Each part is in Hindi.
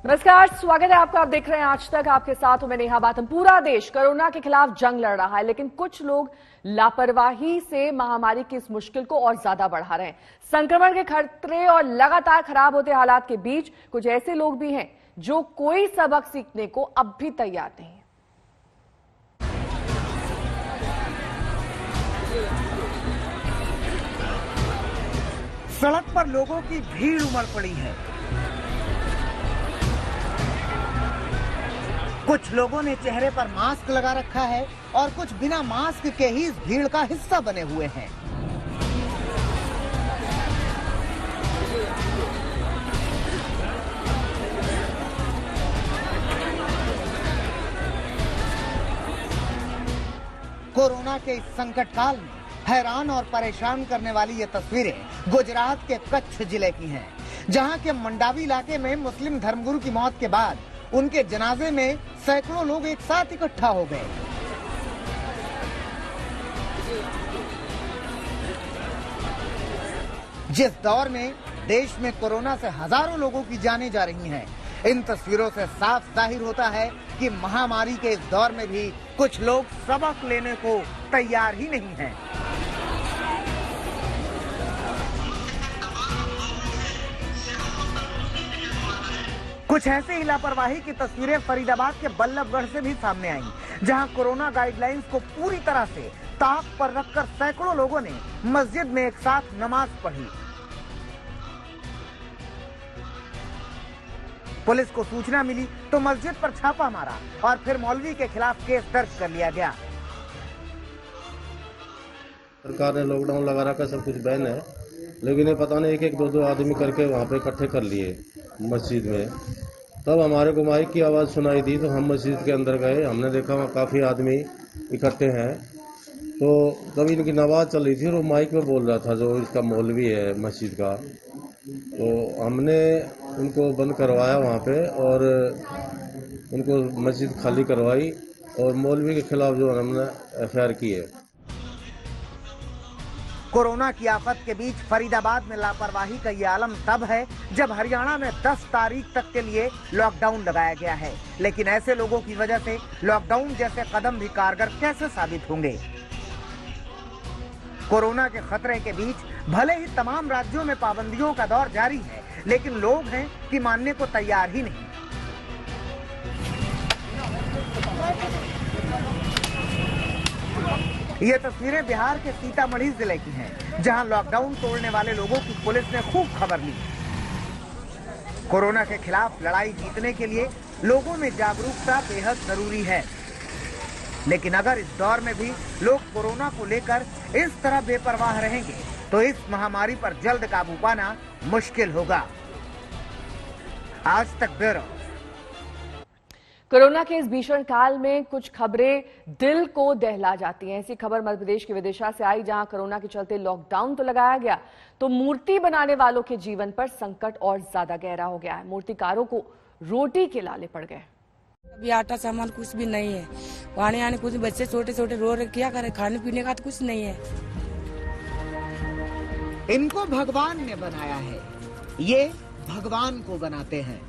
नमस्कार, स्वागत है आपका। आप देख रहे हैं आज तक, आपके साथ हूं मैं नेहा बातम। पूरा देश कोरोना के खिलाफ जंग लड़ रहा है, लेकिन कुछ लोग लापरवाही से महामारी की इस मुश्किल को और ज्यादा बढ़ा रहे हैं। संक्रमण के खतरे और लगातार खराब होते हालात के बीच कुछ ऐसे लोग भी हैं जो कोई सबक सीखने को अब भी तैयार नहीं है। सड़क पर लोगों की भीड़ उमड़ पड़ी है। कुछ लोगों ने चेहरे पर मास्क लगा रखा है और कुछ बिना मास्क के ही इस भीड़ का हिस्सा बने हुए हैं। कोरोना के इस संकट काल में हैरान और परेशान करने वाली ये तस्वीरें गुजरात के कच्छ जिले की हैं, जहां के मंडावी इलाके में मुस्लिम धर्मगुरु की मौत के बाद उनके जनाजे में सैकड़ों लोग एक साथ इकट्ठा हो गए। जिस दौर में देश में कोरोना से हजारों लोगों की जानें जा रही हैं, इन तस्वीरों से साफ जाहिर होता है कि महामारी के इस दौर में भी कुछ लोग सबक लेने को तैयार ही नहीं हैं। कुछ ऐसे ही लापरवाही की तस्वीरें फरीदाबाद के बल्लभगढ़ से भी सामने आईं, जहां कोरोना गाइडलाइंस को पूरी तरह से ताक पर रखकर सैकड़ों लोगों ने मस्जिद में एक साथ नमाज पढ़ी। पुलिस को सूचना मिली तो मस्जिद पर छापा मारा और फिर मौलवी के खिलाफ केस दर्ज कर लिया गया। सरकार ने लॉकडाउन लगा रखा, सब कुछ बैन है, लेकिन ये पता नहीं एक दो आदमी करके वहाँ पे इकट्ठे कर लिए मस्जिद में। तब हमारे को माइक की आवाज़ सुनाई दी तो हम मस्जिद के अंदर गए। हमने देखा वहाँ काफ़ी आदमी इकट्ठे हैं। तो तब इनकी नमाज चल रही थी और वो माइक में बोल रहा था, जो इसका मौलवी है मस्जिद का। तो हमने उनको बंद करवाया वहाँ पे और उनको मस्जिद खाली करवाई और मौलवी के खिलाफ जो हमने एफआईआर की है। कोरोना की आफत के बीच फरीदाबाद में लापरवाही का ये आलम तब है जब हरियाणा में 10 तारीख तक के लिए लॉकडाउन लगाया गया है, लेकिन ऐसे लोगों की वजह से लॉकडाउन जैसे कदम भी कारगर कैसे साबित होंगे। कोरोना के खतरे के बीच भले ही तमाम राज्यों में पाबंदियों का दौर जारी है, लेकिन लोग हैं कि मानने को तैयार ही नहीं। ये तस्वीरें बिहार के सीतामढ़ी जिले की हैं, जहां लॉकडाउन तोड़ने वाले लोगों की पुलिस ने खूब खबर ली। कोरोना के खिलाफ लड़ाई जीतने के लिए लोगों में जागरूकता बेहद जरूरी है, लेकिन अगर इस दौर में भी लोग कोरोना को लेकर इस तरह बेपरवाह रहेंगे तो इस महामारी पर जल्द काबू पाना मुश्किल होगा। आज तक ब्यूरो। कोरोना के इस भीषण काल में कुछ खबरें दिल को दहला जाती हैं। ऐसी खबर मध्य प्रदेश के विदिशा से आई, जहां कोरोना के चलते लॉकडाउन तो लगाया गया, तो मूर्ति बनाने वालों के जीवन पर संकट और ज्यादा गहरा हो गया है। मूर्तिकारों को रोटी के लाले पड़ गए। अभी आटा सामान कुछ भी नहीं है, पानी आने कुछ, बच्चे छोटे छोटे रो रहे, क्या करे, खाने पीने का तो कुछ नहीं है। इनको भगवान ने बनाया है, ये भगवान को बनाते हैं,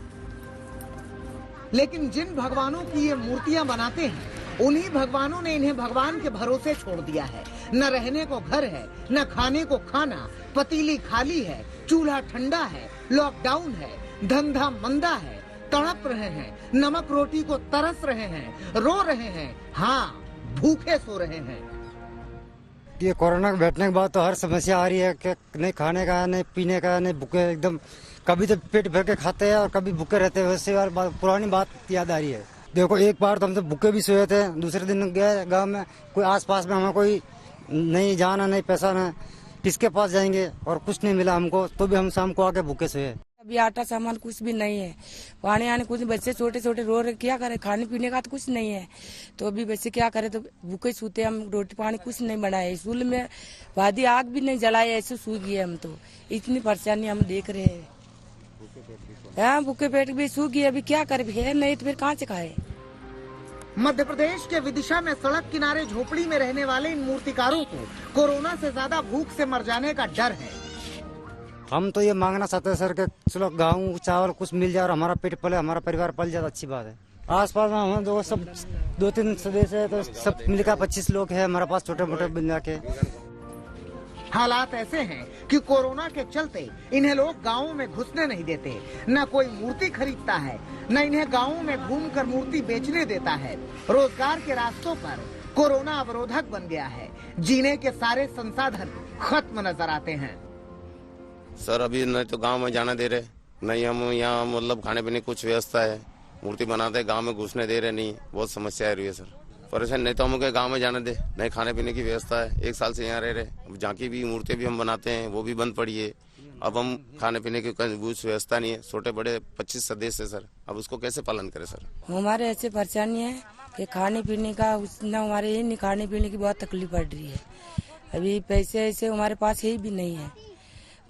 लेकिन जिन भगवानों की ये मूर्तियां बनाते हैं, उन्हीं भगवानों ने इन्हें भगवान के भरोसे छोड़ दिया है। न रहने को घर है, न खाने को खाना, पतीली खाली है, चूल्हा ठंडा है, लॉकडाउन है, धंधा मंदा है, तड़प रहे हैं, नमक रोटी को तरस रहे हैं, रो रहे हैं, हाँ भूखे सो रहे हैं। ये कोरोना के बैठने के बाद तो हर समस्या आ रही है कि नहीं खाने का, नहीं पीने का, नहीं भूखे एकदम। कभी तो पेट भर के खाते हैं और कभी भूखे रहते हैं। वैसे यार पुरानी बात याद आ रही है। देखो एक बार तो हम तो भूखे भी सोए थे, दूसरे दिन गए गांव में, कोई आसपास में हमें कोई नहीं जाना, नहीं पैसा, ना किसके पास जाएंगे, और कुछ नहीं मिला हमको, तो भी हम शाम को आके भूखे सोए। अभी आटा सामान कुछ भी नहीं है, पानी आने कुछ, बच्चे छोटे छोटे रो रहे, क्या करे, खाने पीने का तो कुछ नहीं है। तो अभी बच्चे क्या करे, तो भूखे सूते, हम रोटी पानी कुछ नहीं बनाए, स्कूल में वादी आग भी नहीं जलाए, ऐसे सू गए हम। तो इतनी परेशानी हम देख रहे हैं। हाँ भूखे पेट भी सूख गए, अभी क्या करे, है नहीं तो फिर कहाँ से खाए। मध्य प्रदेश के विदिशा में सड़क किनारे झोपड़ी में रहने वाले इन मूर्तिकारों को कोरोना से ज्यादा भूख से मर जाने का डर है। हम तो ये मांगना चाहते हैं सर कि चलो गेहूँ चावल कुछ मिल जाए और हमारा पेट पले, हमारा परिवार पल जाए, अच्छी बात है। आसपास में हम दो सब 2-3 सदस्य है तो सब मिलकर 25 लोग हैं हमारे पास, छोटे मोटे मिला के। हालात ऐसे हैं कि कोरोना के चलते इन्हें लोग गाँवों में घुसने नहीं देते, न कोई मूर्ति खरीदता है, न इन्हें गाँवों में घूमकर मूर्ति बेचने देता है। रोजगार के रास्तों पर कोरोना अवरोधक बन गया है, जीने के सारे संसाधन खत्म नजर आते हैं। सर अभी नहीं तो गांव में जाने दे रहे, नहीं हम यहाँ मतलब खाने पीने की कुछ व्यवस्था है, मूर्ति बनाते गांव में घुसने दे रहे नहीं, बहुत समस्या आ रही है सर। परेशान नहीं तो हमको गांव में जाने दे, नहीं खाने पीने की व्यवस्था है, 1 साल से यहाँ रह रहे, अब जहाँ की भी मूर्ति भी हम बनाते हैं वो भी बंद पड़ी है। अब हम खाने पीने की कुछ व्यवस्था नहीं है, छोटे बड़े 25 सदस्य है सर, अब उसको कैसे पालन करें सर। हमारे ऐसे परेशानी है कि खाने पीने का उतना हमारे ये नहीं, खाने पीने की बहुत तकलीफ पड़ रही है। अभी पैसे ऐसे हमारे पास ही भी नहीं है,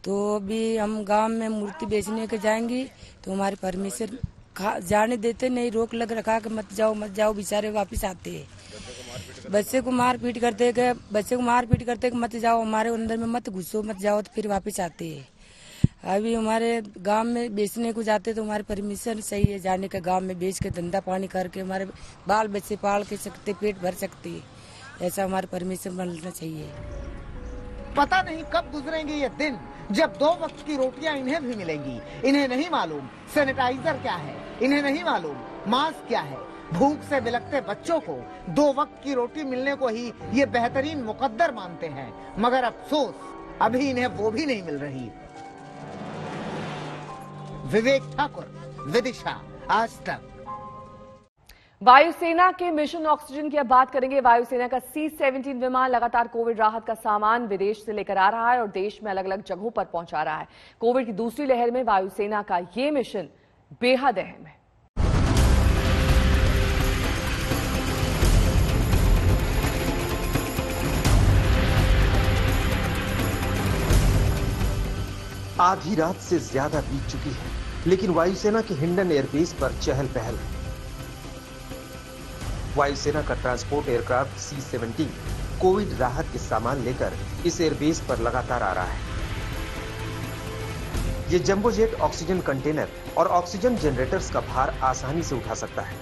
तो अभी हम गांव में मूर्ति बेचने के जाएंगे तो हमारे परमिशन जाने देते नहीं, रोक लग रखा कि मत जाओ बेचारे वापिस आते हैं। बच्चे को मार पीट करते कि मत जाओ, हमारे अंदर में मत घुसो, मत जाओ, तो फिर वापिस आते हैं। अभी हमारे गांव में बेचने को जाते तो हमारे परमिशन सही है जाने का, गांव में बेच के धंधा पानी करके हमारे बाल बच्चे पाल के सकते, पेट भर सकते, ऐसा हमारे परमिशन बनना चाहिए। पता नहीं कब गुजरेंगे ये दिन जब 2 वक्त की रोटियां इन्हें भी मिलेंगी। इन्हें नहीं मालूम सैनिटाइजर क्या है, इन्हें नहीं मालूम मास्क क्या है। भूख से बिलखते बच्चों को 2 वक्त की रोटी मिलने को ही ये बेहतरीन मुकद्दर मानते हैं, मगर अफसोस अभी इन्हें वो भी नहीं मिल रही। विवेक ठाकुर, विदिशा, आज तक। वायुसेना के मिशन ऑक्सीजन की अब बात करेंगे। वायुसेना का C-17 विमान लगातार कोविड राहत का सामान विदेश से लेकर आ रहा है और देश में अलग अलग जगहों पर पहुंचा रहा है। कोविड की दूसरी लहर में वायुसेना का ये मिशन बेहद अहम है। आधी रात से ज्यादा बीत चुकी है, लेकिन वायुसेना के हिंडन एयरबेस पर चहल पहल है। वायुसेना का ट्रांसपोर्ट एयरक्राफ्ट C-17 कोविड राहत के सामान लेकर इस एयरबेस पर लगातार आ रहा है। ये जंबो जेट ऑक्सीजन कंटेनर और ऑक्सीजन जनरेटर्स का भार आसानी से उठा सकता है।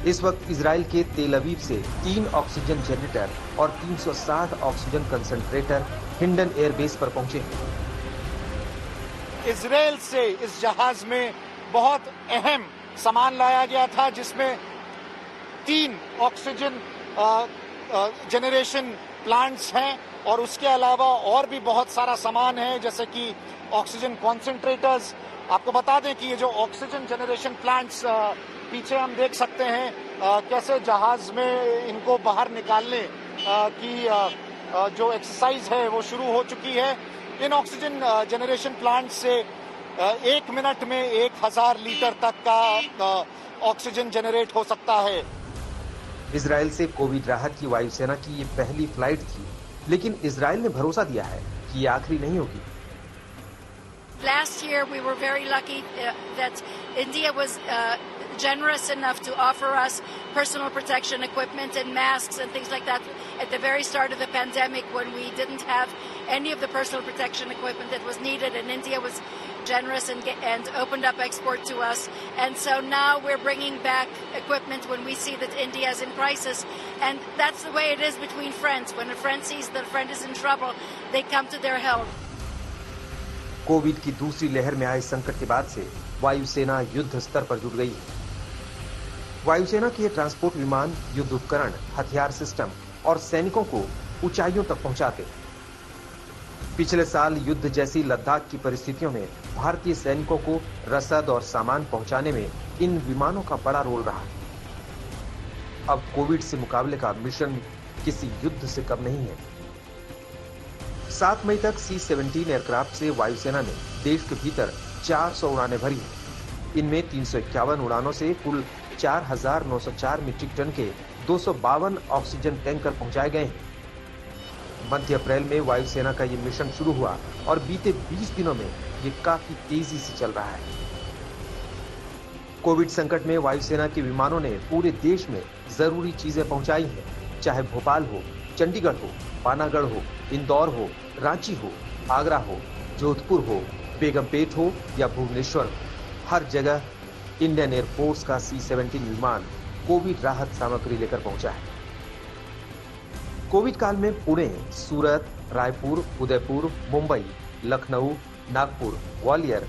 इस वक्त इजराइल के तेल अवीव से 3 ऑक्सीजन जनरेटर और 360 ऑक्सीजन कंसंट्रेटर हिंडन एयरबेस पर पहुंचे हैं। इजराइल से इस जहाज में बहुत अहम सामान लाया गया था, जिसमें 3 ऑक्सीजन जनरेशन प्लांट्स हैं और उसके अलावा और भी बहुत सारा सामान है, जैसे कि ऑक्सीजन कॉन्सेंट्रेटर्स। आपको बता दें कि ये जो ऑक्सीजन जनरेशन प्लांट्स पीछे हम देख सकते हैं कैसे जहाज में इनको बाहर निकालने की जो एक्सरसाइज है वो शुरू हो चुकी है। इन ऑक्सीजन जनरेशन प्लांट से 1 मिनट में 1000 लीटर तक का ऑक्सीजन जनरेट हो सकता है। इजराइल से कोविड राहत की वायुसेना की ये पहली फ्लाइट थी, लेकिन इजराइल ने भरोसा दिया है कि ये आखिरी नहीं होगी। Last year we were very lucky that India was generous enough to offer us personal protection equipment and masks and things like that at the very start of the pandemic, when we didn't have any of the personal protection equipment that was needed, and India was generous and opened up export to us. And so now we're bringing back equipment when we see that India is in crisis, and that's the way it is between friends. When a friend sees that a friend is in trouble, they come to their help. Covid की दूसरी लहर में आए संकट के बाद से वायुसेना युद्ध स्तर पर जुट गई है। वायुसेना के ये ट्रांसपोर्ट विमान युद्ध उपकरण, हथियार सिस्टम और सैनिकों को ऊंचाइयों तक पहुंचाते। पिछले साल युद्ध जैसी लद्दाख की परिस्थितियों में भारतीय सैनिकों को रसद और सामान पहुंचाने में इन विमानों का बड़ा रोल रहा। अब कोविड से मुकाबले का मिशन किसी युद्ध से कम नहीं है। 7 मई तक C-17 एयरक्राफ्ट से वायुसेना ने देश के भीतर 400 उड़ानें भरी हैं। इनमें 351 उड़ानों से कुल 4904 मीट्रिक टन के 252 ऑक्सीजन टैंकर पहुंचाए गए हैं। मध्य अप्रैल में वायुसेना का ये मिशन शुरू हुआ और बीते 20 दिनों में ये काफी तेजी से चल रहा है। कोविड संकट में वायुसेना के विमानों ने पूरे देश में जरूरी चीजें पहुंचाई हैं, चाहे भोपाल हो, चंडीगढ़ हो, पानागढ़ हो, इंदौर हो, रांची हो, आगरा हो जोधपुर हो, बेगमपेट हो या भुवनेश्वर, हर जगह इंडियन एयरफोर्स का C-17 विमान कोविड राहत सामग्री लेकर पहुंचा है। कोविड काल में पुणे, सूरत, रायपुर, उदयपुर, मुंबई, लखनऊ, नागपुर, ग्वालियर,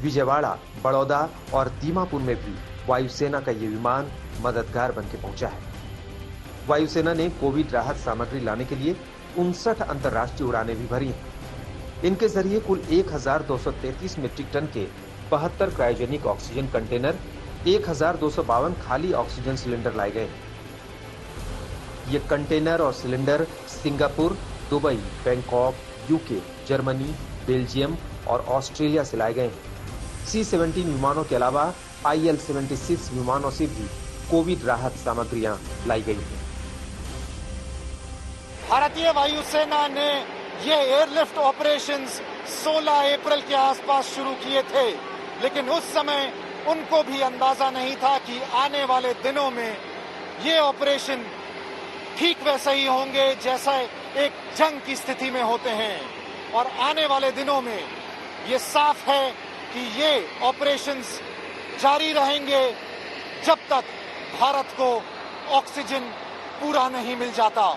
विजयवाड़ा, बड़ौदा और दीमापुर में भी वायुसेना का ये विमान मददगार बनकर पहुंचा है। वायुसेना ने कोविड राहत सामग्री लाने के लिए 59 अंतर्राष्ट्रीय उड़ानें भी भरी हैं। इनके जरिए कुल 1233 मीट्रिक टन के 72 क्रायोजेनिक ऑक्सीजन कंटेनर, 1252 खाली ऑक्सीजन सिलेंडर लाए गए। ये कंटेनर और cylinder Singapore, Dubai, Bangkok, UK, Germany, Belgium और ऑस्ट्रेलिया से लाए गए। C-17 विमानों के अलावा IL-76 विमानों से भी कोविड राहत सामग्रियां लाई गई हैं। भारतीय वायुसेना ने ये एयरलिफ्ट ऑपरेशंस 16 अप्रैल के आसपास शुरू किए थे, लेकिन उस समय उनको भी अंदाजा नहीं था कि आने वाले दिनों में ये ऑपरेशन ठीक वैसे ही होंगे जैसा एक जंग की स्थिति में होते हैं। और आने वाले दिनों में ये साफ है कि ये ऑपरेशंस जारी रहेंगे जब तक भारत को ऑक्सीजन पूरा नहीं मिल जाता।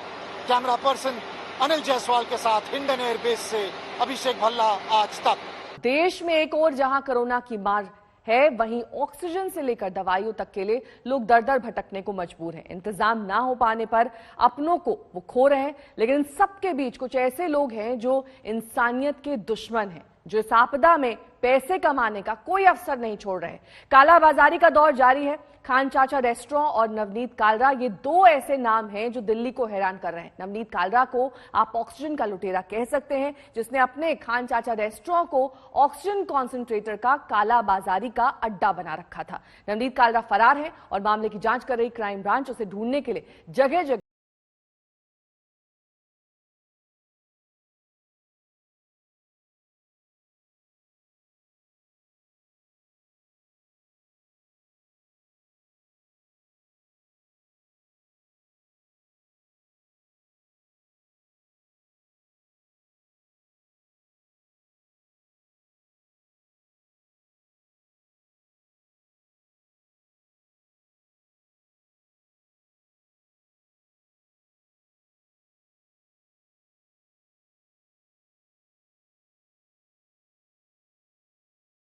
कैमरा पर्सन अनिल जायसवाल के साथ इंडियन एयरबेस से अभिषेक भल्ला, आज तक। देश में एक और जहां कोरोना की मार है, वहीं ऑक्सीजन से लेकर दवाइयों तक के लिए लोग दर दर भटकने को मजबूर हैं। इंतजाम ना हो पाने पर अपनों को वो खो रहे हैं, लेकिन इन सबके बीच कुछ ऐसे लोग हैं जो इंसानियत के दुश्मन हैं, जो इस आपदा में पैसे कमाने का कोई अवसर नहीं छोड़ रहे। कालाबाजारी का दौर जारी है। खान चाचा रेस्टोरेंट और नवनीत कालरा, ये दो ऐसे नाम हैं जो दिल्ली को हैरान कर रहे हैं। नवनीत कालरा को आप ऑक्सीजन का लुटेरा कह सकते हैं, जिसने अपने खान चाचा रेस्टोरेंट को ऑक्सीजन कॉन्सेंट्रेटर का कालाबाजारी का अड्डा बना रखा था। नवनीत कालरा फरार है और मामले की जांच कर रही क्राइम ब्रांच उसे ढूंढने के लिए जगह जगह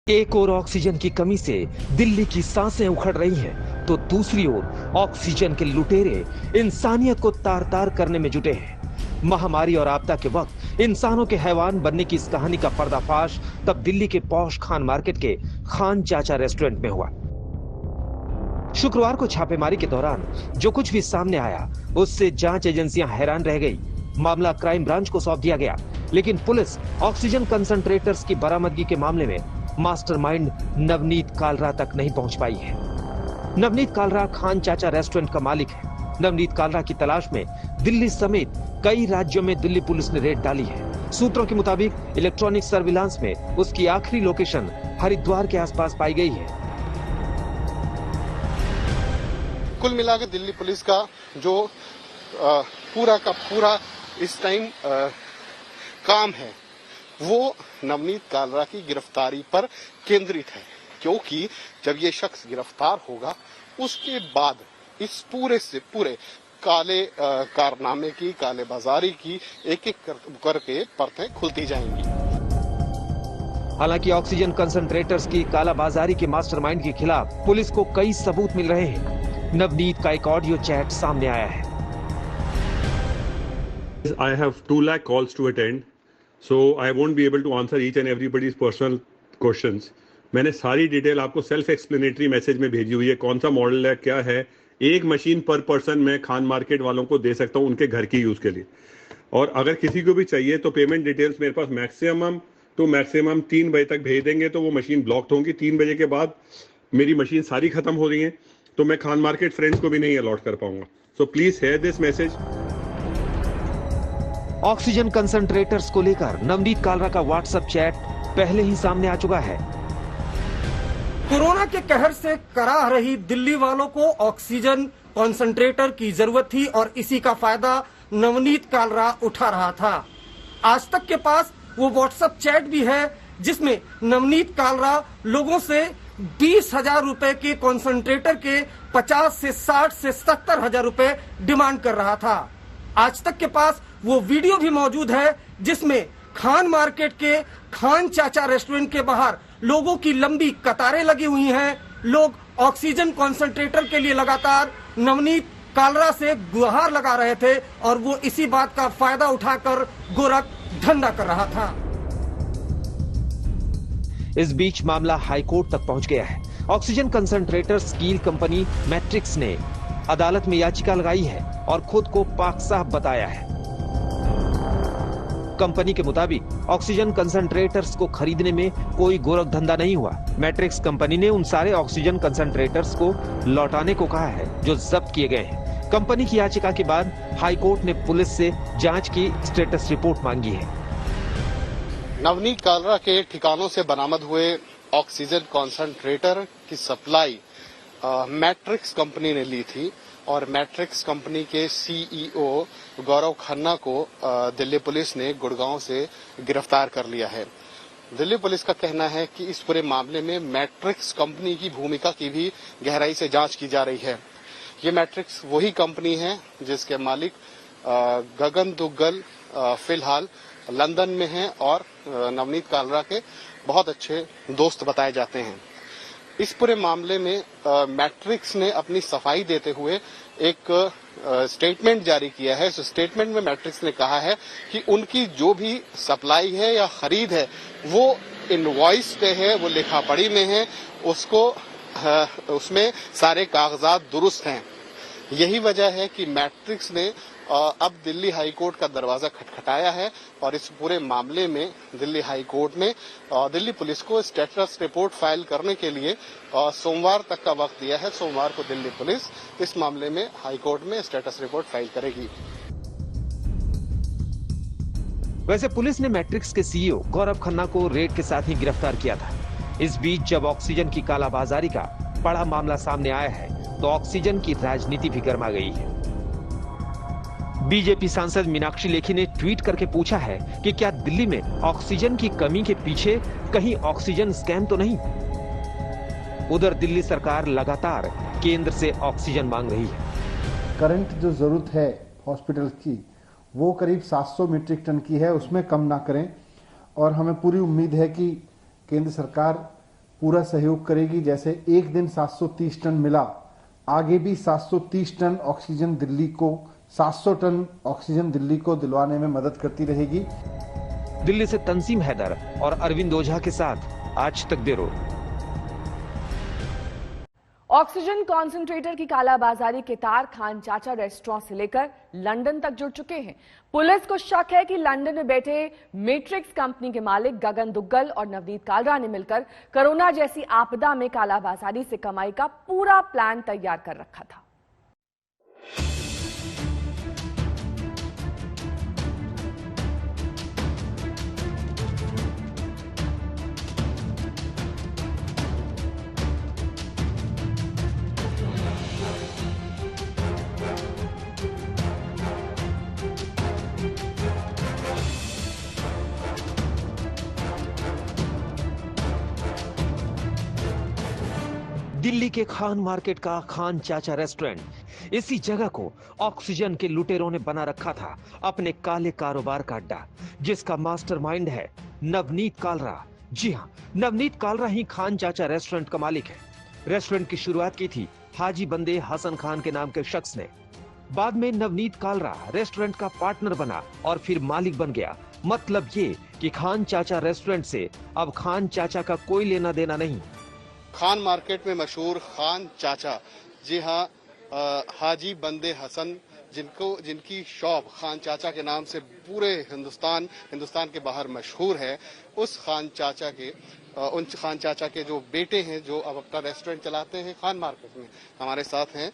एक ओर ऑक्सीजन की कमी से दिल्ली की सांसें उखड़ रही हैं, तो दूसरी ओर ऑक्सीजन के लुटेरे इंसानियत को तार तार करने में जुटे हैं। महामारी और आपदा के वक्त इंसानों के हैवान बनने की इस कहानी का पर्दाफाश तब दिल्ली के पॉश खान मार्केट के खान चाचा रेस्टोरेंट में हुआ। शुक्रवार को छापेमारी के दौरान जो कुछ भी सामने आया, उससे जांच एजेंसियां हैरान रह गई। मामला क्राइम ब्रांच को सौंप दिया गया, लेकिन पुलिस ऑक्सीजन कंसंट्रेटर्स की बरामदगी के मामले में मास्टरमाइंड नवनीत कालरा तक नहीं पहुंच पाई है। नवनीत कालरा खान चाचा रेस्टोरेंट का मालिक है। नवनीत कालरा की तलाश में दिल्ली समेत कई राज्यों में दिल्ली पुलिस ने रेड डाली है। सूत्रों के मुताबिक इलेक्ट्रॉनिक सर्विलांस में उसकी आखिरी लोकेशन हरिद्वार के आसपास पाई गई है। कुल मिलाकर दिल्ली पुलिस का जो पूरा का पूरा इस टाइम काम है, वो नवनीत कालरा की गिरफ्तारी पर केंद्रित है, क्योंकि जब ये शख्स गिरफ्तार होगा उसके बाद इस पूरे से पूरे काले कारनामे की, काले बाजारी की एक एक करके परतें खुलती जाएंगी। हालांकि ऑक्सीजन कंसंट्रेटर्स की कालाबाजारी के मास्टरमाइंड के खिलाफ पुलिस को कई सबूत मिल रहे हैं। नवनीत का एक ऑडियो चैट सामने आया है। I have 2 lakh calls to attend, so I won't be able to answer each and everybody's personal questions. मैंने सारी डिटेल आपको सेल्फ एक्सप्लेनेटरी मैसेज में भेजी हुई है। कौन सा मॉडल है, क्या है, एक मशीन पर पर्सन मैं खान मार्केट वालों को दे सकता हूं उनके घर की यूज के लिए। और अगर किसी को भी चाहिए तो पेमेंट डिटेल्स मेरे पास मैक्सिमम 3 बजे तक भेज देंगे, तो वो मशीन ब्लॉक होंगी। 3 बजे के बाद मेरी मशीन सारी खत्म हो रही है, तो मैं खान मार्केट फ्रेंड्स को भी नहीं अलॉट कर पाऊंगा। So please share this message. Oxygen concentrators को लेकर नवनीत कालरा का व्हाट्सएप चैट पहले ही सामने आ चुका है। कोरोना के कहर से कराह रही दिल्ली वालों को ऑक्सीजन कंसंट्रेटर की जरूरत थी और इसी का फायदा नवनीत कालरा उठा रहा था। आज तक के पास वो व्हाट्सएप चैट भी है जिसमें नवनीत कालरा लोगों से 20,000 रुपए के कॉन्सेंट्रेटर के 50 से 60 से 70,000 रुपए डिमांड कर रहा था। आज तक के पास वो वीडियो भी मौजूद है जिसमें खान मार्केट के खान चाचा रेस्टोरेंट के बाहर लोगों की लंबी कतारें लगी हुई हैं। लोग ऑक्सीजन कॉन्सेंट्रेटर के लिए लगातार नवनीत कालरा से गुहार लगा रहे थे और वो इसी बात का फायदा उठाकर गोरख धंधा कर रहा था। इस बीच मामला हाईकोर्ट तक पहुंच गया है। Oxygen concentrator steel company matrix ने अदालत में याचिका लगाई है और खुद को पाक साहब बताया है। कंपनी के मुताबिक ऑक्सीजन कंसंट्रेटर्स को खरीदने में कोई गोरख धंधा नहीं हुआ। मैट्रिक्स कंपनी ने उन सारे ऑक्सीजन कंसंट्रेटर्स को लौटाने को कहा है जो जब्त किए गए हैं। कंपनी की याचिका के बाद हाईकोर्ट ने पुलिस से जांच की स्टेटस रिपोर्ट मांगी है। नवनीत कालरा के ठिकानों से बरामद हुए ऑक्सीजन कॉन्सेंट्रेटर की सप्लाई मैट्रिक्स कंपनी ने ली थी और मैट्रिक्स कंपनी के सीईओ गौरव खन्ना को दिल्ली पुलिस ने गुड़गांव से गिरफ्तार कर लिया है। दिल्ली पुलिस का कहना है कि इस पूरे मामले में मैट्रिक्स कंपनी की भूमिका की भी गहराई से जांच की जा रही है। ये मैट्रिक्स वही कंपनी है जिसके मालिक गगन दुग्गल फिलहाल लंदन में हैं और नवनीत कालरा के बहुत अच्छे दोस्त बताए जाते हैं। इस पूरे मामले में मैट्रिक्स ने अपनी सफाई देते हुए एक स्टेटमेंट जारी किया है। इस स्टेटमेंट में मैट्रिक्स ने कहा है कि उनकी जो भी सप्लाई है या खरीद है वो इनवॉइस पे है, वो लिखा पढ़ी में है, उसमें सारे कागजात दुरुस्त हैं। यही वजह है कि मैट्रिक्स ने अब दिल्ली हाई कोर्ट का दरवाजा खटखटाया है और इस पूरे मामले में दिल्ली हाई कोर्ट ने दिल्ली पुलिस को स्टेटस रिपोर्ट फाइल करने के लिए सोमवार तक का वक्त दिया है। सोमवार को दिल्ली पुलिस इस मामले में हाई कोर्ट में स्टेटस रिपोर्ट फाइल करेगी। वैसे पुलिस ने मैट्रिक्स के सीईओ गौरव खन्ना को रेड के साथ ही गिरफ्तार किया था। इस बीच जब ऑक्सीजन की कालाबाजारी का बड़ा मामला सामने आया है तो ऑक्सीजन की राजनीति भी गर्मा गई है। बीजेपी सांसद मीनाक्षी लेखी ने ट्वीट करके पूछा है कि क्या दिल्ली में ऑक्सीजन की कमी के पीछे कहीं ऑक्सीजन स्कैम तो नहीं। उधर दिल्ली सरकार लगातार केंद्र से ऑक्सीजन मांग रही है। करंट जो जरूरत है हॉस्पिटल की वो करीब 700 मीट्रिक टन की है, उसमें कम ना करें और हमें पूरी उम्मीद है कि केंद्र सरकार पूरा सहयोग करेगी। जैसे एक दिन 730 टन मिला, आगे भी 730 टन ऑक्सीजन दिल्ली को 700 टन ऑक्सीजन दिल्ली को दिलवाने में मदद करती रहेगी। दिल्ली से तंजीम हैदर और अरविंद ओझा के साथ आज तक ब्यूरो। ऑक्सीजन कॉन्सेंट्रेटर की कालाबाजारी के तार खान चाचा रेस्टोरेंट से लेकर लंदन तक जुड़ चुके हैं। पुलिस को शक है कि लंदन में बैठे मैट्रिक्स कंपनी के मालिक गगन दुग्गल और नवनीत कालरा ने मिलकर कोरोना जैसी आपदा में कालाबाजारी से कमाई का पूरा प्लान तैयार कर रखा था। दिल्ली के खान मार्केट का खान चाचा रेस्टोरेंट, इसी जगह को ऑक्सीजन के लुटेरों ने बना रखा था अपने काले कारोबार का अड्डा, जिसका मास्टरमाइंड है नवनीत कालरा। जी हां, नवनीत कालरा ही खान चाचा रेस्टोरेंट का मालिक है। रेस्टोरेंट की शुरुआत की थी हाजी बंदे हसन खान के नाम के शख्स ने। बाद में नवनीत कालरा रेस्टोरेंट का पार्टनर बना और फिर मालिक बन गया। मतलब ये कि खान चाचा रेस्टोरेंट से अब खान चाचा का कोई लेना देना नहीं। खान मार्केट में मशहूर खान चाचा, जी हाँ, हाजी बंदे हसन जिनकी शॉप खान चाचा के नाम से पूरे हिंदुस्तान के बाहर मशहूर है, उस खान चाचा के उन खान चाचा के जो बेटे हैं जो अब अपना रेस्टोरेंट चलाते हैं खान मार्केट में। हमारे साथ हैं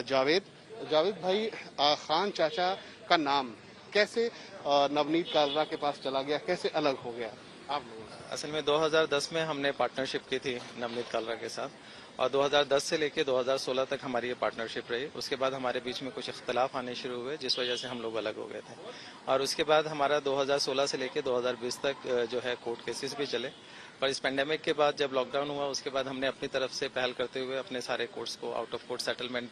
जावेद भाई। खान चाचा का नाम कैसे नवनीत कालरा के पास चला गया, कैसे अलग हो गया? आप लोगों? असल में 2010 में हमने पार्टनरशिप की थी नवनीत कालरा के साथ, और 2010 से लेके 2016 तक हमारी ये पार्टनरशिप रही। उसके बाद हमारे बीच में कुछ इख्तलाफ आने शुरू हुए, जिस वजह से हम लोग अलग हो गए थे। और उसके बाद हमारा 2016 से लेके 2020 तक जो है कोर्ट केसेस भी चले। पर इस पेंडेमिक के बाद जब लॉकडाउन हुआ, उसके बाद हमने अपनी तरफ से पहल करते हुए अपने सारे कोर्ट्स को आउट ऑफ कोर्ट सेटलमेंट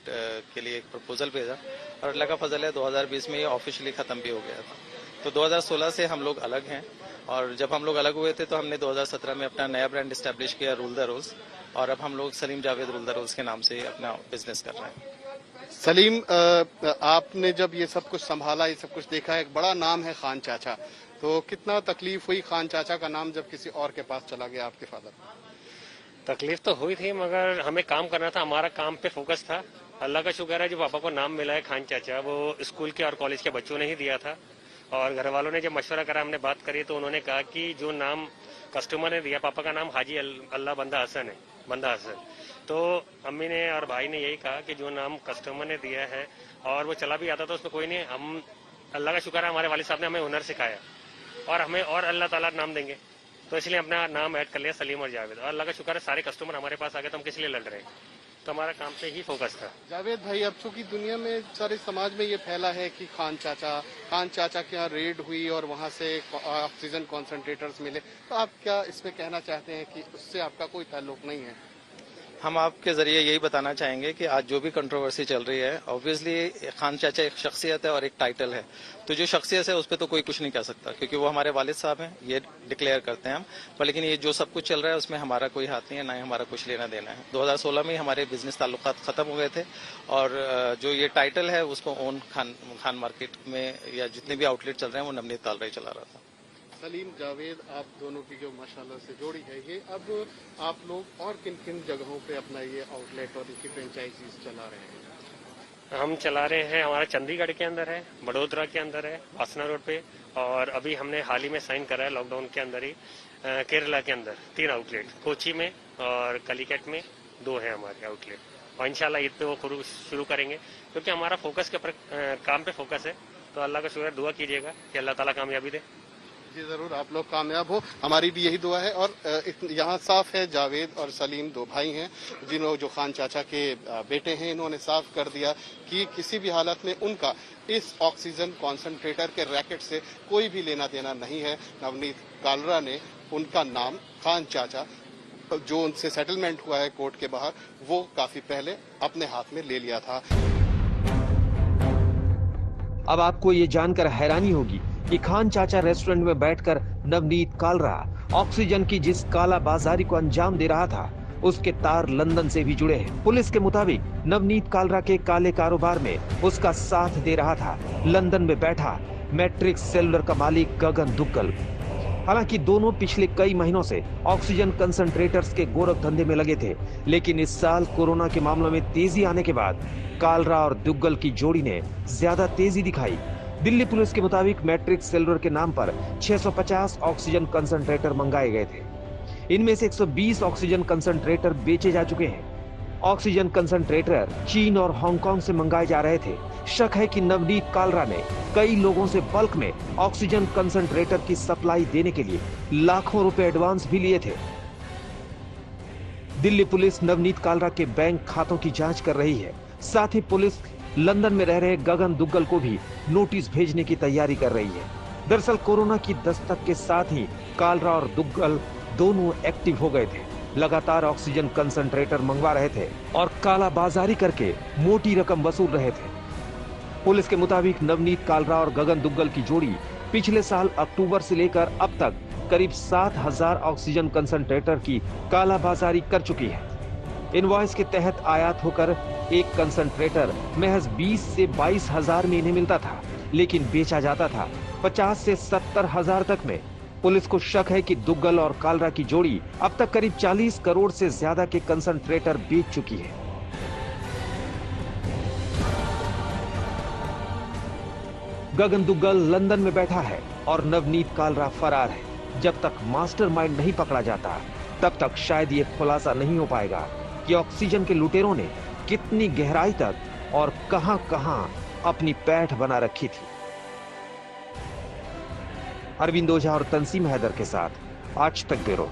के लिए एक प्रपोजल भेजा, और अल्लाह का फजल है 2020 में ये ऑफिशियली खत्म भी हो गया था। तो 2016 से हम लोग अलग हैं, और जब हम लोग अलग हुए थे तो हमने 2017 में अपना नया ब्रांड इस्टेब्लिश किया, रूल द रोल्स, और अब हम लोग Salim Javed Rule the Roles के नाम से अपना बिजनेस कर रहे हैं। सलीम, आपने जब ये सब कुछ संभाला, ये सब कुछ देखा, एक बड़ा नाम है खान चाचा, तो कितना तकलीफ हुई खान चाचा का नाम जब किसी और के पास चला गया आपके फादर? तकलीफ तो हुई थी, मगर हमें काम करना था, हमारा काम पे फोकस था। अल्लाह का शुक्र है जो पापा को नाम मिला है खान चाचा, वो स्कूल के और कॉलेज के बच्चों ने ही दिया था। और घर वालों ने जब मशवरा करा, हमने बात करी, तो उन्होंने कहा कि जो नाम कस्टमर ने दिया, पापा का नाम हाजी अल्लाह बंदा हसन है, बंदा हसन। तो अम्मी ने और भाई ने यही कहा कि जो नाम कस्टमर ने दिया है, और वो चला भी आता था, उसमें कोई नहीं, हम अल्लाह का शुक्र है हमारे वालिद साहब ने हमें हुनर सिखाया, और हमें और अल्लाह ताला नाम देंगे, तो इसलिए अपना नाम ऐड कर लिया सलीम और जावेद। और अल्लाह का शुक्र है सारे कस्टमर हमारे पास आ गए, तो हम किस लिए लड़ रहे हैं, तो हमारा काम पे ही फोकस था। जावेद भाई, अब चूंकि दुनिया में, सारे समाज में ये फैला है कि खान चाचा के यहाँ रेड हुई और वहाँ से ऑक्सीजन कॉन्सेंट्रेटर्स मिले, तो आप क्या इसमें कहना चाहते हैं कि उससे आपका कोई ताल्लुक नहीं है? हम आपके जरिए यही बताना चाहेंगे कि आज जो भी कंट्रोवर्सी चल रही है, ऑब्वियसली खान चाचा एक शख्सियत है और एक टाइटल है, तो जो शख्सियत है उस पर तो कोई कुछ नहीं कह सकता, क्योंकि वो हमारे वालिद साहब हैं, ये डिक्लेयर करते हैं हम। पर लेकिन ये जो सब कुछ चल रहा है उसमें हमारा कोई हाथ नहीं है, ना ही हमारा कुछ लेना देना है। 2016 में ही हमारे बिजनेस ताल्लुकात खत्म हो गए थे, और जो ये टाइटल है उसको ओन खान मार्केट में या जितने भी आउटलेट चल रहे हैं वो नवनीत कालरा ही चला रहा था। सलीम, जावेद, आप दोनों की जो माशाल्लाह से जोड़ी है, ये अब आप लोग और किन किन जगहों पे अपना ये आउटलेट और इनकी फ्रेंचाइजीज चला रहे हैं? हम चला रहे हैं, हमारा चंडीगढ़ के अंदर है, बड़ोदरा के अंदर है, वासना रोड पे, और अभी हमने हाल ही में साइन करा है लॉकडाउन के अंदर ही केरला के अंदर 3 आउटलेट, कोची में और कलिकट में 2 है हमारे आउटलेट, और इंशाल्लाह ईद पे वो शुरू करेंगे, क्योंकि हमारा फोकस के काम पे फोकस है। तो अल्लाह का शुक्र, दुआ कीजिएगा कि अल्लाह ताला कामयाबी दे। जी जरूर, आप लोग कामयाब हो, हमारी भी यही दुआ है। और यहाँ साफ है, जावेद और सलीम 2 भाई हैं, जिन्होंने जो खान चाचा के बेटे हैं, इन्होंने साफ कर दिया कि किसी भी हालत में उनका इस ऑक्सीजन कॉन्सेंट्रेटर के रैकेट से कोई भी लेना देना नहीं है। नवनीत कालरा ने उनका नाम खान चाचा, जो उनसे सेटलमेंट हुआ है कोर्ट के बाहर, वो काफी पहले अपने हाथ में ले लिया था। अब आपको ये जानकर हैरानी होगी कि खान चाचा रेस्टोरेंट में बैठकर नवनीत कालरा ऑक्सीजन की जिस काला बाजारी को अंजाम दे रहा था, उसके तार लंदन से भी जुड़े हैं। पुलिस के मुताबिक नवनीत कालरा के काले कारोबार में उसका साथ दे रहा था लंदन में बैठा मैट्रिक्स सेलुलर का मालिक गगन दुग्गल। हालांकि दोनों पिछले कई महीनों से ऑक्सीजन कंसंट्रेटर्स के गोरख धंधे में लगे थे, लेकिन इस साल कोरोना के मामलों में तेजी आने के बाद कालरा और दुग्गल की जोड़ी ने ज्यादा तेजी दिखाई। दिल्ली पुलिस के मुताबिक मैट्रिक्स सेलुलर के नाम पर 650 ऑक्सीजन कंसंट्रेटर मंगाए गए थे। इनमें से 120 ऑक्सीजन कंसंट्रेटर बेचे जा चुके हैं। ऑक्सीजन कंसंट्रेटर चीन और हांगकांग से मंगाए जा रहे थे। शक है कि नवनीत कालरा ने कई लोगों से बल्क में ऑक्सीजन कंसंट्रेटर की सप्लाई देने के लिए लाखों रुपए एडवांस भी लिए थे। दिल्ली पुलिस नवनीत कालरा के बैंक खातों की जांच कर रही है। साथ ही पुलिस लंदन में रह रहे गगन दुग्गल को भी नोटिस भेजने की तैयारी कर रही है। दरअसल कोरोना की दस्तक के साथ ही कालरा और दुग्गल दोनों एक्टिव हो गए थे। लगातार ऑक्सीजन कंसंट्रेटर मंगवा रहे थे और काला बाजारी करके मोटी रकम वसूल रहे थे। पुलिस के मुताबिक नवनीत कालरा और गगन दुग्गल की जोड़ी पिछले साल अक्टूबर से लेकर अब तक करीब 7000 ऑक्सीजन कंसंट्रेटर की काला बाजारी कर चुकी है। इनवॉइस के तहत आयात होकर एक कंसंट्रेटर महज 20 से 22 हजार में इन्हें मिलता था, लेकिन बेचा जाता था 50 से 70 हजार तक में। पुलिस को शक है कि दुग्गल और कालरा की जोड़ी अब तक करीब 40 करोड़ से ज्यादा के कंसंट्रेटर बेच चुकी है। गगन दुग्गल लंदन में बैठा है और नवनीत कालरा फरार है। जब तक मास्टरमाइंड नहीं पकड़ा जाता, तब तक शायद ये खुलासा नहीं हो पाएगा कि ऑक्सीजन के लुटेरों ने कितनी गहराई तक और कहां-कहां अपनी पैठ बना रखी थी। अरविंद ओझा और तंसीम हैदर के साथ आज तक ब्यूरो।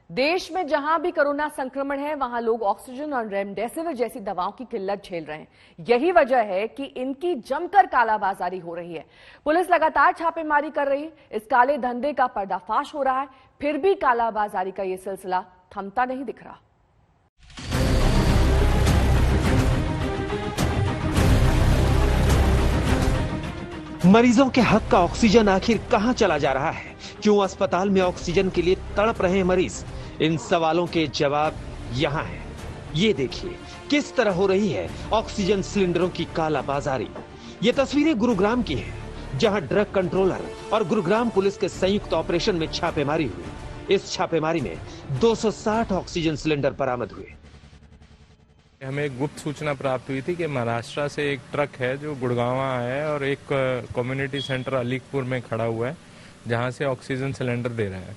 देश में जहां भी कोरोना संक्रमण है वहां लोग ऑक्सीजन और रेमडेसिविर जैसी दवाओं की किल्लत झेल रहे हैं। यही वजह है कि इनकी जमकर कालाबाजारी हो रही है। पुलिस लगातार छापेमारी कर रही है। इस काले धंधे का पर्दाफाश हो रहा है, फिर भी कालाबाजारी का यह सिलसिला थमता नहीं दिख रहा। मरीजों के हक का ऑक्सीजन आखिर कहां चला जा रहा है? क्यों अस्पताल में ऑक्सीजन के लिए तड़प रहे हैं मरीज? इन सवालों के जवाब यहां हैं। ये देखिए किस तरह हो रही है ऑक्सीजन सिलेंडरों की कालाबाजारी। ये तस्वीरें गुरुग्राम की हैं, जहां ड्रग कंट्रोलर और गुरुग्राम पुलिस के संयुक्त ऑपरेशन में छापेमारी हुई। इस छापेमारी में 260 ऑक्सीजन सिलेंडर बरामद हुए। हमें एक गुप्त सूचना प्राप्त हुई थी कि महाराष्ट्र से एक ट्रक है जो गुड़गांव आया है और एक कम्युनिटी सेंटर अलीकपुर में खड़ा हुआ है, जहां से ऑक्सीजन सिलेंडर दे रहा है।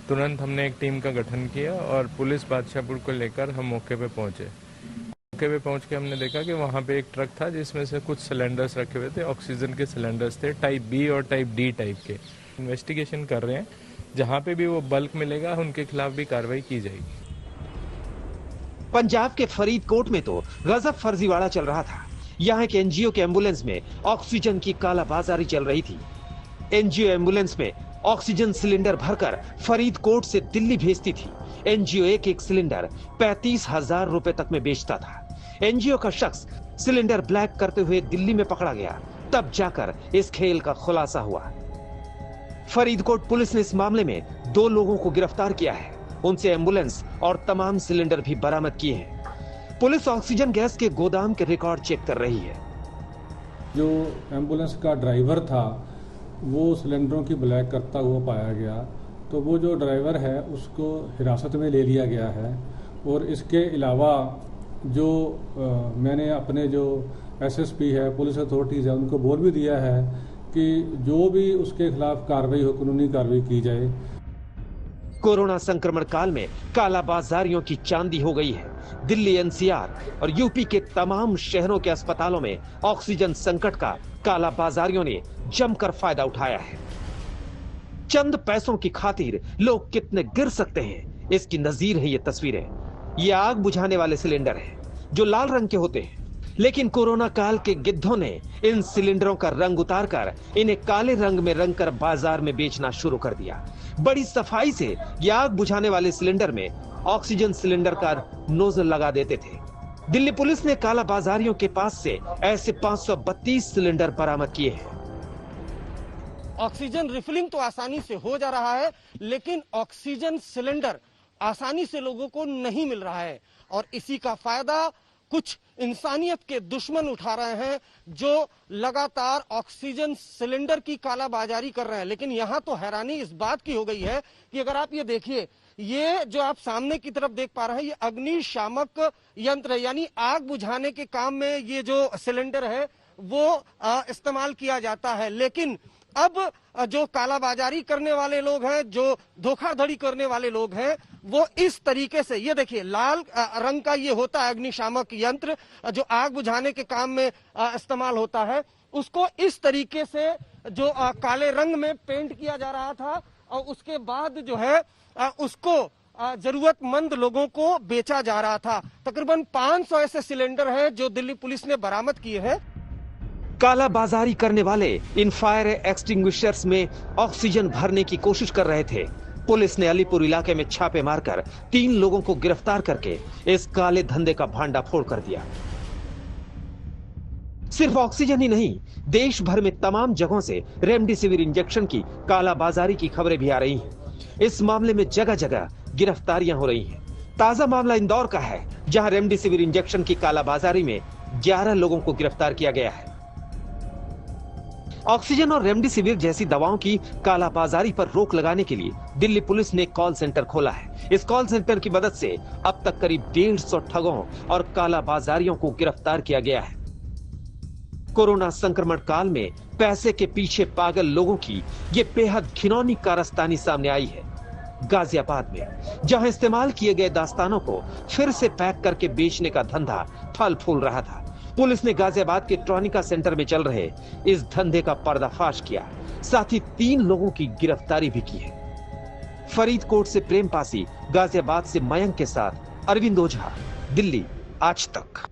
तुरंत हमने एक टीम का गठन किया और पुलिस बादशाहपुर को लेकर हम मौके पे पहुंचे। मौके पे पहुंच के हमने देखा कि वहां पे एक ट्रक था जिसमें से कुछ सिलेंडर्स रखे हुए थे, ऑक्सीजन के सिलेंडर्स थे, टाइप बी और टाइप डी टाइप के। इन्वेस्टिगेशन कर रहे हैं, जहां पे भी वो बल्क मिलेगा उनके खिलाफ भी कार्रवाई की जाएगी। पंजाब के फरीदकोट में तो गजब फर्जीवाड़ा चल रहा था। यहाँ के एनजीओ के एम्बुलेंस में ऑक्सीजन की कालाबाजारी चल रही थी। एनजीओ एम्बुलेंस में ऑक्सीजन सिलेंडर भरकर फरीदकोट से दिल्ली भेजती थी। एनजीओ एक सिलेंडर 35,000 रुपए तक में बेचता था। एनजीओ का शख्स सिलेंडर ब्लैक करते हुए दिल्ली में पकड़ा गया, तब जाकर इस खेल का खुलासा हुआ। फरीदकोट पुलिस ने इस मामले में 2 लोगों को गिरफ्तार किया है। उनसे एम्बुलेंस और तमाम सिलेंडर भी बरामद किए हैं। पुलिस ऑक्सीजन गैस के गोदाम के रिकॉर्ड चेक कर रही है। जो एम्बुलेंस का ड्राइवर था वो सिलेंडरों की ब्लैक करता हुआ पाया गया, तो वो जो ड्राइवर है उसको हिरासत में ले लिया गया है। और इसके अलावा जो मैंने अपने जो एसएसपी है, पुलिस अथॉरिटीज़ है, उनको बोल भी दिया है कि जो भी उसके खिलाफ कार्रवाई हो, कानूनी कार्रवाई की जाए। कोरोना संक्रमण काल में कालाबाजारियों की चांदी हो गई है। दिल्ली, एनसीआर और यूपी के तमाम शहरों के अस्पतालों में ऑक्सीजन संकट का कालाबाजारियों ने जमकर फायदा उठाया है। चंद पैसों की खातिर लोग कितने गिर सकते हैं, इसकी नजीर है ये तस्वीरें। ये आग बुझाने वाले सिलेंडर हैं जो लाल रंग के होते हैं, लेकिन कोरोना काल के गिद्धों ने इन सिलेंडरों का रंग उतारकर इन्हें काले रंग में रंगकर बाजार में बेचना शुरू कर दिया। बड़ी सफाई से ये आग बुझाने वाले सिलेंडर में ऑक्सीजन सिलेंडर का नोजल लगा देते थे। दिल्ली पुलिस ने कालाबाजारियों के पास से ऐसे 532 सिलेंडर बरामद किए हैं। ऑक्सीजन रिफिलिंग तो आसानी से हो जा रहा है, लेकिन ऑक्सीजन सिलेंडर आसानी से लोगों को नहीं मिल रहा है और इसी का फायदा कुछ इंसानियत के दुश्मन उठा रहे हैं जो लगातार ऑक्सीजन सिलेंडर की कालाबाजारी कर रहे हैं। लेकिन यहाँ तो हैरानी इस बात की हो गई है कि अगर आप ये देखिए, ये जो आप सामने की तरफ देख पा रहे हैं ये अग्निशामक यंत्र है, यानी आग बुझाने के काम में ये जो सिलेंडर है वो इस्तेमाल किया जाता है। लेकिन अब जो कालाबाजारी करने वाले लोग हैं, जो धोखाधड़ी करने वाले लोग हैं, वो इस तरीके से, ये देखिए लाल रंग का ये होता है अग्निशामक यंत्र जो आग बुझाने के काम में इस्तेमाल होता है, उसको इस तरीके से जो काले रंग में पेंट किया जा रहा था और उसके बाद जो है उसको जरूरतमंद लोगों को बेचा जा रहा था। तकरीबन 500 ऐसे सिलेंडर हैं जो दिल्ली पुलिस ने बरामद किए हैं। कालाबाजारी करने वाले इन फायर एक्सटिंग्विशर्स में ऑक्सीजन भरने की कोशिश कर रहे थे। पुलिस ने अलीपुर इलाके में छापे मारकर 3 लोगों को गिरफ्तार करके इस काले धंधे का भांडाफोड़ कर दिया। सिर्फ ऑक्सीजन ही नहीं, देश भर में तमाम जगहों से रेमडेसिविर इंजेक्शन की कालाबाजारी की खबरें भी आ रही हैं। इस मामले में जगह जगह गिरफ्तारियां हो रही हैं। ताजा मामला इंदौर का है, जहां रेमडेसिविर इंजेक्शन की कालाबाजारी में 11 लोगों को गिरफ्तार किया गया है। ऑक्सीजन और रेमडेसिविर जैसी दवाओं की कालाबाजारी पर रोक लगाने के लिए दिल्ली पुलिस ने कॉल सेंटर खोला है। इस कॉल सेंटर की मदद से अब तक करीब 150 ठगों और कालाबाजारियों को गिरफ्तार किया गया है। कोरोना संक्रमण काल में पैसे के पीछे पागल लोगों की ये बेहद घिनौनी कारस्तानी सामने आई है। गाजियाबाद में जहां इस्तेमाल किए गए दास्तानों को फिर से पैक करके बेचने का धंधा फल फूल रहा था, पुलिस ने गाजियाबाद के ट्रॉनिका सेंटर में चल रहे इस धंधे का पर्दाफाश किया, साथ ही 3 लोगों की गिरफ्तारी भी की है। फरीदकोट से प्रेम पासी, गाजियाबाद से मयंक के साथ अरविंद ओझा, दिल्ली आज तक।